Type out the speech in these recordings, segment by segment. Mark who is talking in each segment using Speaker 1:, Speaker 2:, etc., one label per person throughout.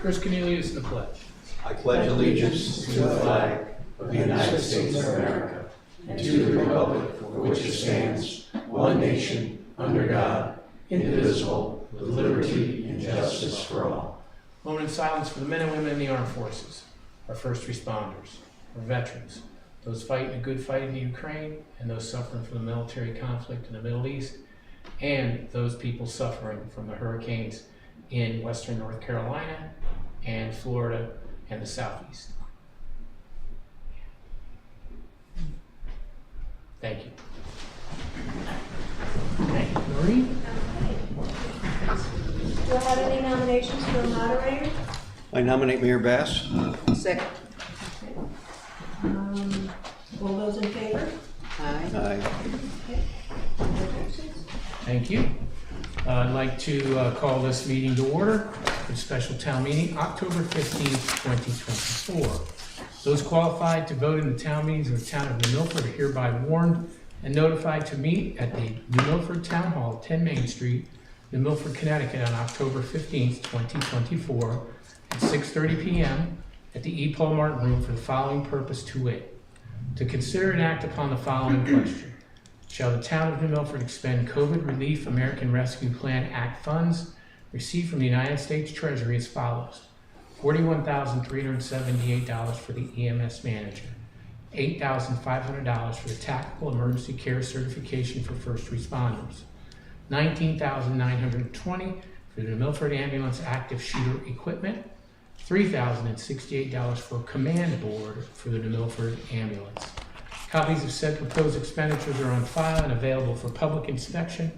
Speaker 1: Chris Cornelius, the pledge.
Speaker 2: I pledge allegiance to the flag of the United States of America and to the republic for which it stands, one nation, under God, indivisible, with liberty and justice for all.
Speaker 1: Moment of silence for the men and women in the armed forces, our first responders, our veterans, those fighting a good fight in the Ukraine, and those suffering from the military conflict in the Middle East, and those people suffering from the hurricanes in Western North Carolina and Florida and the Southeast. Thank you. Thank you. Marie?
Speaker 3: Do I have any nominations for a moderator?
Speaker 2: I nominate Mayor Bass.
Speaker 4: Second.
Speaker 3: All those in favor?
Speaker 4: Aye.
Speaker 2: Aye.
Speaker 1: Thank you. I'd like to call this meeting to order for the special town meeting, October 15th, 2024. Those qualified to vote in the town meetings of the town of New Milford are hereby warned and notified to meet at the New Milford Town Hall, 10 Main Street, New Milford, Connecticut, on October 15th, 2024, at 6:30 p.m. at the E. Paul Martin Room for the following purpose to wit: to consider and act upon the following question. Shall the town of New Milford expend COVID Relief American Rescue Plan Act funds received from the United States Treasury as follows: $41,378 for the EMS manager, $8,500 for the Tactical Emergency Care Certification for first responders, $19,920 for the New Milford Ambulance Active Shooter Equipment, $3,068 for a command board for the New Milford Ambulance. Copies of said proposed expenditures are on file and available for public inspection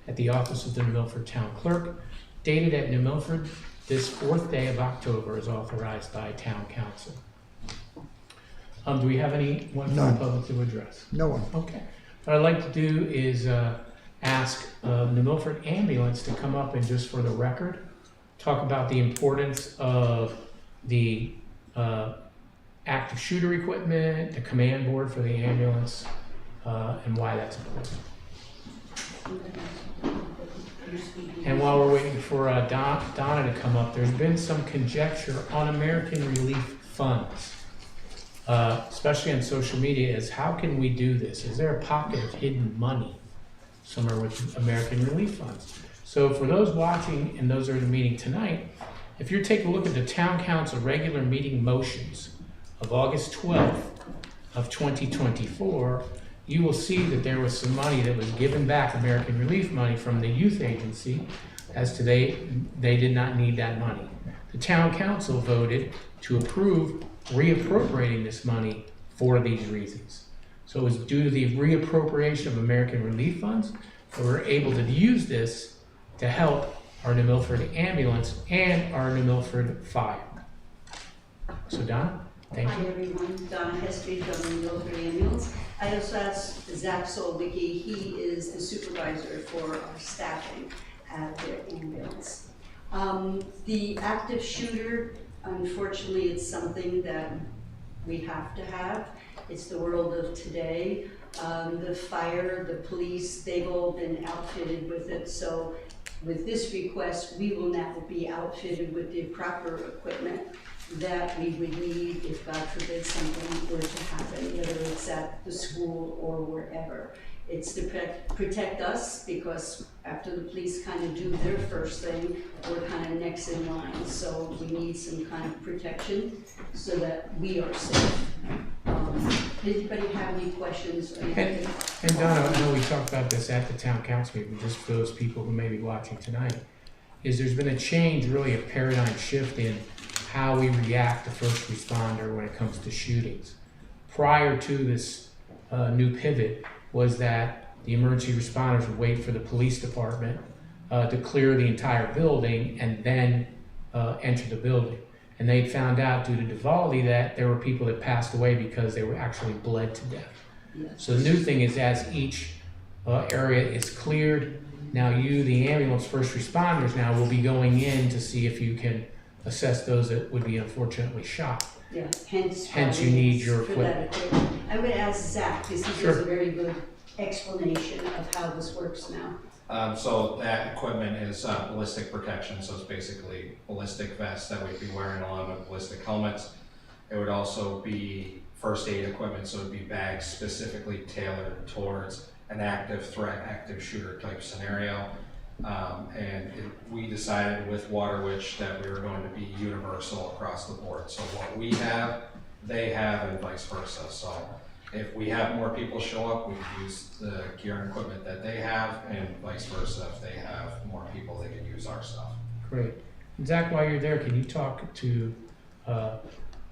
Speaker 1: at the office of the New Milford Town Clerk, dated at New Milford this 4th day of October, as authorized by Town Council. Do we have anyone from the
Speaker 5: None.
Speaker 1: public to address?
Speaker 5: No one.
Speaker 1: Okay. What I'd like to do is ask New Milford Ambulance to come up and, just for the record, talk about the importance of the active shooter equipment, the command board for the ambulance, and why that's important. And while we're waiting for Donna to come up, there's been some conjecture on American Relief Funds, especially on social media, is how can we do this? Is there a pocket of hidden money somewhere with American Relief Funds? So for those watching and those that are in the meeting tonight, if you take a look at the Town Council regular meeting motions of August 12th of 2024, you will see that there was some money that was given back, American Relief money, from the youth agency, as to they did not need that money. The Town Council voted to approve reappropriating this money for these reasons. So it was due to the reappropriation of American Relief funds that we're able to use this to help our New Milford Ambulance and our New Milford Fire. So Donna? Thank
Speaker 6: Hi
Speaker 1: you.
Speaker 6: everyone, Donna Hestry from the Milford Ambulance. I also asked Zach Solwicki, he is the supervisor for our staffing at the ambulance. The active shooter, unfortunately, it's something that we have to have. It's the world of today. The fire, the police, they've all been outfitted with it. So with this request, we will now be outfitted with the proper equipment that we would need if, God forbid, something were to happen, whether it's at the school or wherever. It's to protect us, because after the police kind of do their first thing, we're kind of next in line. So we need some kind of protection so that we are safe. Does anybody have any questions or anything?
Speaker 1: And Donna, I know we talked about this at the Town Council meeting, just for those people who may be watching tonight, is there's been a change, really a paradigm shift in how we react to first responder when it comes to shootings. Prior to this new pivot was that the emergency responders would wait for the police department to clear the entire building and then enter the building. And they found out due to Diwali that there were people that passed away because they were actually bled to death.
Speaker 6: Yes.
Speaker 1: So the new thing is, as each area is cleared, now you, the ambulance first responders, now will be going in to see if you can assess those that would be unfortunately shot.
Speaker 6: Yeah, hence
Speaker 1: you need your
Speaker 6: for that equipment. I would ask Zach, because he
Speaker 1: Sure.
Speaker 6: gives a very good explanation of how this works now.
Speaker 4: So that equipment is ballistic protection, so it's basically ballistic vests that we'd be wearing along with ballistic helmets. It would also be first aid equipment, so it would be bags specifically tailored towards an active threat, active shooter type scenario. We decided with Water Witch that we were going to be universal across the board. So what we have, they have, and vice versa. So if we have more people show up, we use the gear and equipment that they have, and vice versa. If they have more people, they can use our stuff.
Speaker 1: Great. Zach, while you're there, can you talk to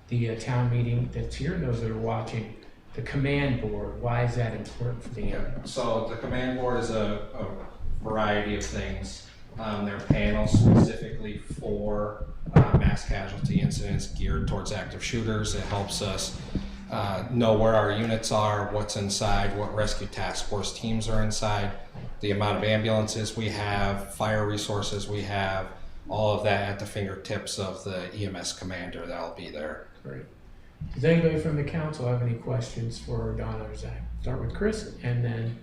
Speaker 1: the town meeting that's here, and those that are watching, the command board? Why is that important for the ambulance?
Speaker 4: So the command board is a variety of things. They're panels specifically for mass casualty incidents geared towards active shooters. It helps us know where our units are, what's inside, what rescue task force teams are inside, the amount of ambulances we have, fire resources we have, all of that at the fingertips of the EMS commander that'll be there.
Speaker 1: Great. Does anybody from the council have any questions for Donna or Zach? Start with Chris, and then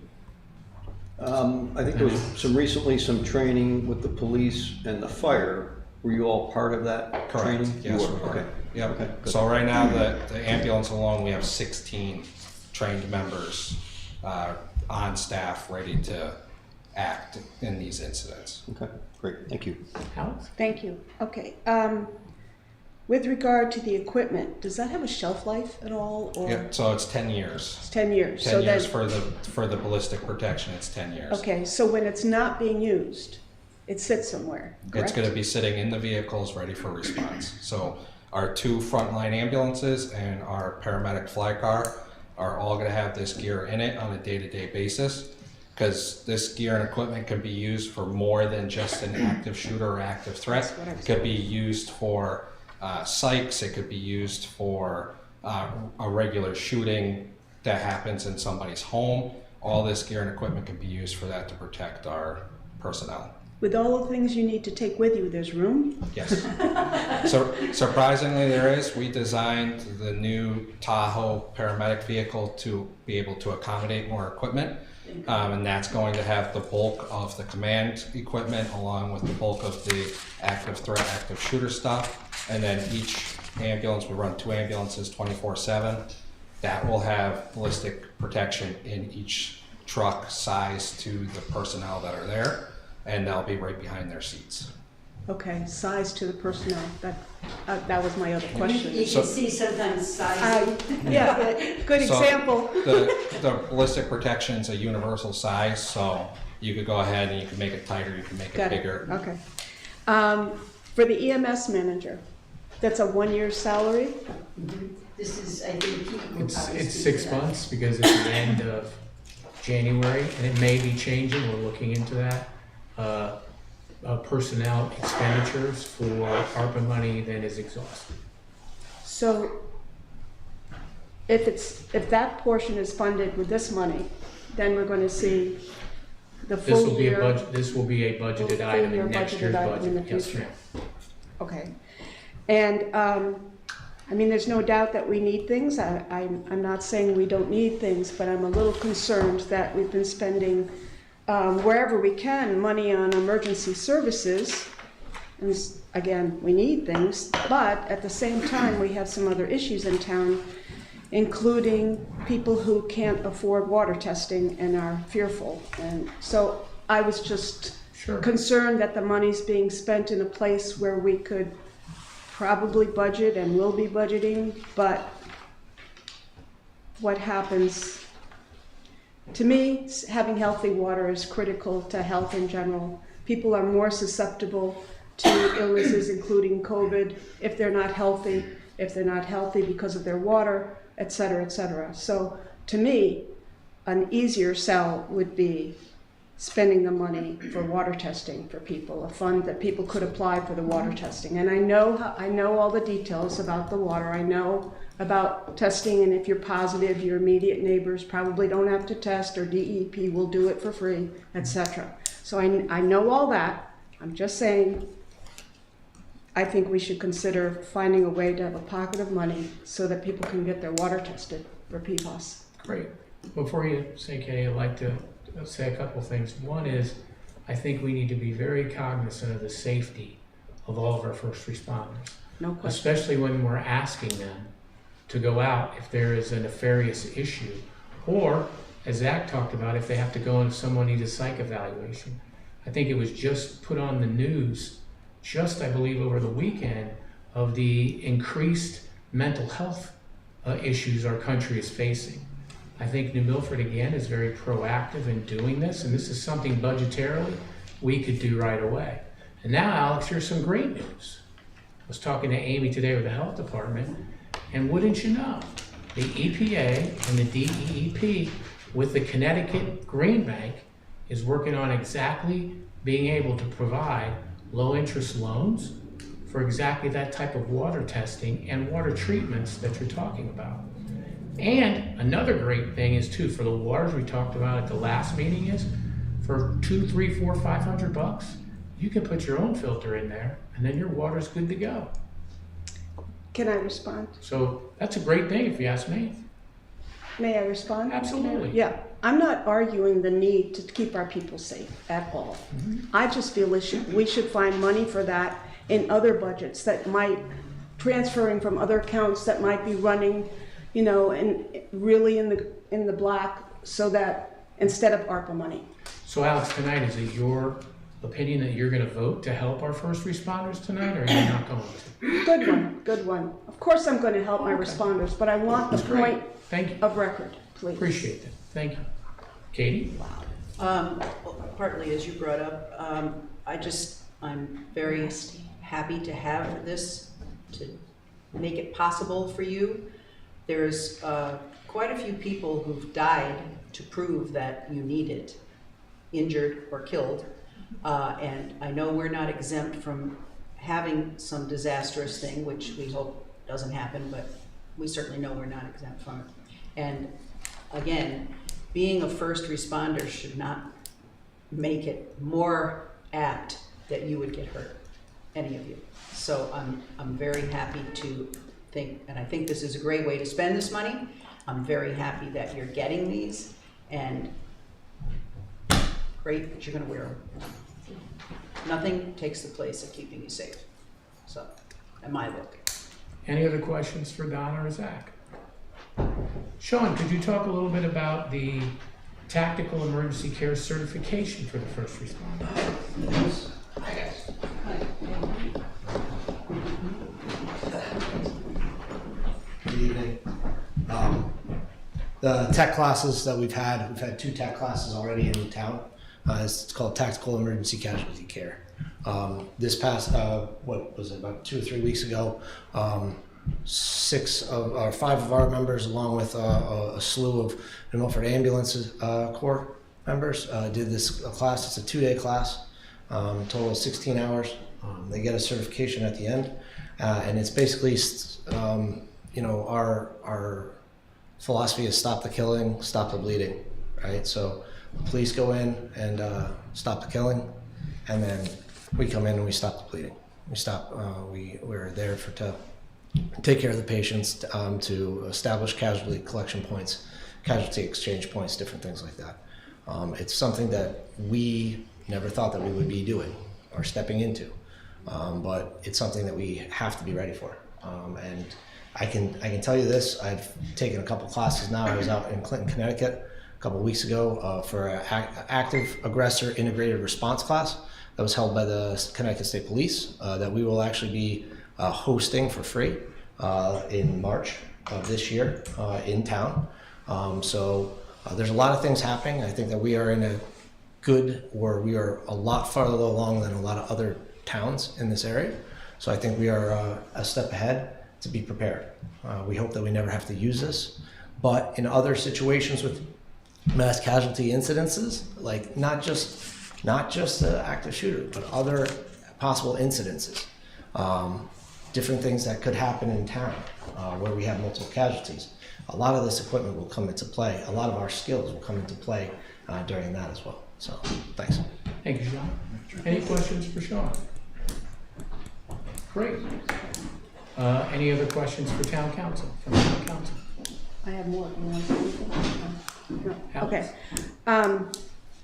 Speaker 2: I think there was some training with the police and the fire. Were you all part of that
Speaker 4: Correct.
Speaker 2: training?
Speaker 4: Yes,
Speaker 2: You
Speaker 4: we
Speaker 2: were.
Speaker 4: were.
Speaker 2: Okay.
Speaker 4: Yep.
Speaker 2: Okay, good.
Speaker 4: So right now, the ambulance alone, we have 16 trained members on staff ready to act in these incidents.
Speaker 2: Okay, great, thank you.
Speaker 1: Alex?
Speaker 5: Thank you. Okay. With regard to the equipment, does that have a shelf life at all, or
Speaker 4: Yeah, so it's 10 years.
Speaker 5: it's 10 years?
Speaker 4: 10
Speaker 5: So
Speaker 4: years
Speaker 5: then,
Speaker 4: for the ballistic protection, it's 10 years.
Speaker 5: okay, so when it's not being used, it sits somewhere, correct?
Speaker 4: It's going to be sitting in the vehicles ready for response. So our 2 frontline ambulances and our paramedic fly car are all going to have this gear in it on a day-to-day basis, because this gear and equipment can be used for more than just an active shooter or active threat.
Speaker 5: That's what I was
Speaker 4: It could be used for psychs. It could be used for a regular shooting that happens in somebody's home. All this gear and equipment can be used for that to protect our personnel.
Speaker 5: With all the things you need to take with you, there's room?
Speaker 4: Yes. So surprisingly, there is. We designed the new Tahoe paramedic vehicle to be able to accommodate more equipment. And that's going to have the bulk of the command equipment along with the bulk of the active threat, active shooter stuff. And then each ambulance, we run 2 ambulances 24/7. That will have ballistic protection in each truck size to the personnel that are there. And they'll be right behind their seats.
Speaker 5: Okay, size to the personnel, that was my other
Speaker 6: You
Speaker 5: question.
Speaker 6: can
Speaker 4: So-
Speaker 6: see sometimes size.
Speaker 5: Yeah, good
Speaker 4: So-
Speaker 5: example.
Speaker 4: The ballistic protection's a universal size, so you could go ahead and you can make it tighter, you can make it
Speaker 5: Got it,
Speaker 4: bigger.
Speaker 5: okay. For the EMS manager, that's a 1-year salary?
Speaker 6: This is, I think, Pete will
Speaker 1: It's
Speaker 6: probably speak
Speaker 1: 6
Speaker 6: to that.
Speaker 1: months because it's the end of January, and it may be changing. We're looking into that. Personnel expenditures for ARPA money then is exhausted.
Speaker 5: So if that portion is funded with this money, then we're going to see the
Speaker 1: This
Speaker 5: full
Speaker 1: will be a
Speaker 5: year.
Speaker 1: budget, this will be a budgeted
Speaker 5: Full
Speaker 1: item
Speaker 5: year
Speaker 1: in next year's
Speaker 5: budgeted item in
Speaker 1: budget.
Speaker 5: the
Speaker 1: Yes,
Speaker 5: future.
Speaker 1: ma'am.
Speaker 5: Okay. And, I mean, there's no doubt that we need things. I'm not saying we don't need things, but I'm a little concerned that we've been spending, wherever we can, money on emergency services. And again, we need things, but at the same time, we have some other issues in town, including people who can't afford water testing and are fearful. And so I was just
Speaker 1: Sure.
Speaker 5: concerned that the money's being spent in a place where we could probably budget and will be budgeting, but what happens, to me, having healthy water is critical to health in general. People are more susceptible to illnesses, including COVID, if they're not healthy because of their water, et cetera, et cetera. So to me, an easier sell would be spending the money for water testing for people, a fund that people could apply for the water testing. And I know all the details about the water. I know about testing, and if you're positive, your immediate neighbors probably don't have to test, or DEP will do it for free, etc. So I know all that. I'm just saying, I think we should consider finding a way to have a pocket of money so that people can get their water tested for PFAS.
Speaker 1: Great. Before you say, Katie, I'd like to say a couple things. One is, I think we need to be very cognizant of the safety of all of our first responders,
Speaker 5: No question.
Speaker 1: especially when we're asking them to go out if there is a nefarious issue, or, as Zach talked about, if they have to go and if someone needs a psych evaluation. I think it was just put on the news, I believe, over the weekend, of the increased mental health issues our country is facing. I think New Milford, again, is very proactive in doing this, and this is something budgetarily we could do right away. And now, Alex, here's some great news. I was talking to Amy today with the health department, and wouldn't you know, the EPA and the DEEP with the Connecticut Green Bank is working on exactly being able to provide low-interest loans for exactly that type of water testing and water treatments that you're talking about. And another great thing is too, for the waters we talked about at the last meeting, is for $200, $300, $400, $500, you can put your own filter in there, and then your water's good to go.
Speaker 5: Can I respond?
Speaker 1: So that's a great thing if you ask me.
Speaker 5: May I respond?
Speaker 1: Absolutely.
Speaker 5: Yeah, I'm not arguing the need to keep our people safe at all. I just feel we should find money for that in other budgets that might, transferring from other accounts that might be running, you know, and really in the black, so that instead of ARPA money.
Speaker 1: So Alex, tonight, is it your opinion that you're gonna vote to help our first responders tonight, or you're not going to?
Speaker 5: Good one, good one. Of course I'm going to help my responders, but I want the
Speaker 1: That's great.
Speaker 5: point
Speaker 1: Thank you.
Speaker 5: of record, please.
Speaker 1: Appreciate that. Thank you. Katie?
Speaker 7: Partly as you brought up, I'm very happy to have this, to make it possible for you. There's quite a few people who've died to prove that you need it, injured or killed. And I know we're not exempt from having some disastrous thing, which we hope doesn't happen, but we certainly know we're not exempt from it. And again, being a first responder should not make it more apt that you would get hurt, any of you. So I'm very happy to think, and I think this is a great way to spend this money. I'm very happy that you're getting these, and great that you're gonna wear them. Nothing takes the place of keeping you safe, so, in my book.
Speaker 1: Any other questions for Donna or Zach? Sean, could you talk a little bit about the tactical emergency care certification for the first responder?
Speaker 8: Good evening. The tech classes that we've had 2 tech classes already in town. It's called Tactical Emergency Casualty Care. This past, what was it, about 2 or 3 weeks ago, 5 of our members, along with a slew of New Milford Ambulance Corps members, did this class. It's a 2-day class, total of 16 hours. They get a certification at the end, and it's basically, our philosophy is stop the killing, stop the bleeding, right? So the police go in and stop the killing, and then we come in and we stop the bleeding. We're there to take care of the patients, to establish casualty collection points, casualty exchange points, different things like that. It's something that we never thought that we would be doing or stepping into, but it's something that we have to be ready for. And I can tell you this: I've taken a couple classes now. I was out in Clinton, Connecticut a couple weeks ago for an active aggressor integrated response class that was held by the Connecticut State Police that we will actually be hosting for free in March of this year in town. So there's a lot of things happening. I think that we are we are a lot farther along than a lot of other towns in this area. So I think we are a step ahead to be prepared. We hope that we never have to use this, but in other situations with mass casualty incidences, like not just the active shooter, but other possible incidences, different things that could happen in town where we have multiple casualties. A lot of this equipment will come into play. A lot of our skills will come into play during that as well. So, thanks.
Speaker 1: Thank you, Sean. Any questions for Sean? Great. Any other questions for town council? From town council?
Speaker 5: I have more. You want to say anything? No.
Speaker 1: Alex?
Speaker 5: Okay.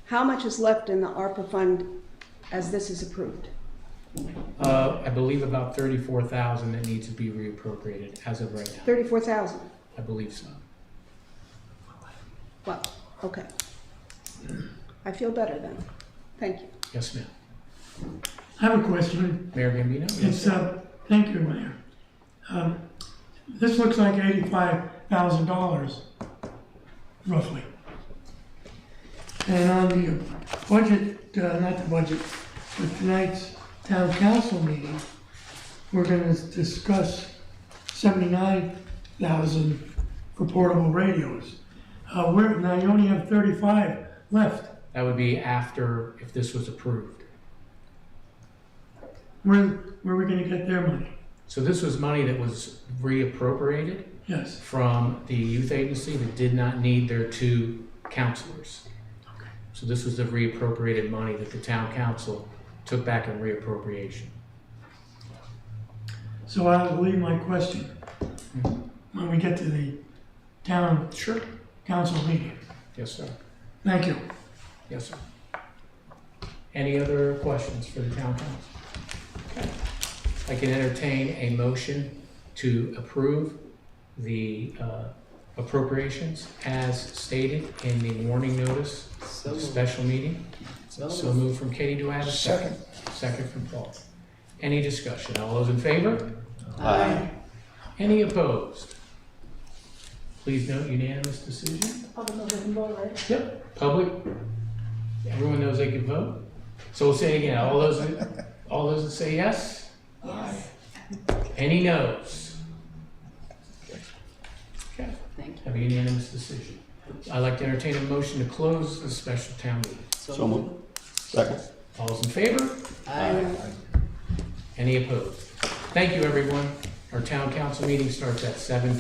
Speaker 5: How much is left in the ARPA fund as this is approved?
Speaker 1: I believe about 34,000 that needs to be reappropriated as of right now.
Speaker 5: 34,000.
Speaker 1: I believe so.
Speaker 5: Well, okay. I feel better then. Thank you.
Speaker 1: Yes, ma'am.
Speaker 9: I have a question.
Speaker 1: Mayor Gambino?
Speaker 9: It's, thank you, Mayor. This looks like $85,000, roughly. And on the budget, not the budget, but tonight's town council meeting, we're gonna discuss 79,000 for portable radios. Now you only have 35 left.
Speaker 1: That would be after, if this was approved.
Speaker 9: Where are we gonna get their money?
Speaker 1: So this was money that was reappropriated
Speaker 9: Yes.
Speaker 1: from the youth agency that did not need their 2 counselors. So this was the reappropriated money that the town council took back in reappropriation.
Speaker 9: So I'll leave my question when we get to the town
Speaker 1: Sure.
Speaker 9: council meeting.
Speaker 1: Yes, sir.
Speaker 9: Thank you.
Speaker 1: Yes, sir. Any other questions for the town council? Okay. I can entertain a motion to approve the appropriations as stated in the warning notice of the special meeting. So moved from Katie. Do I have a second? Second from Paul. Any discussion? All those in favor?
Speaker 2: Aye.
Speaker 1: Any opposed? Please note unanimous decision.
Speaker 3: Public knows they can vote, right?
Speaker 1: Yep. Public, everyone knows they can vote. So we'll say it again, all those that say yes?
Speaker 3: Yes.
Speaker 1: Any no's? Okay,
Speaker 7: Thank you.
Speaker 1: have a unanimous decision. I'd like to entertain a motion to close the special town meeting.
Speaker 2: So moved. Second.
Speaker 1: All those in favor?
Speaker 7: Aye.
Speaker 1: Any opposed? Thank you, everyone. Our town council meeting starts at 7 p.m.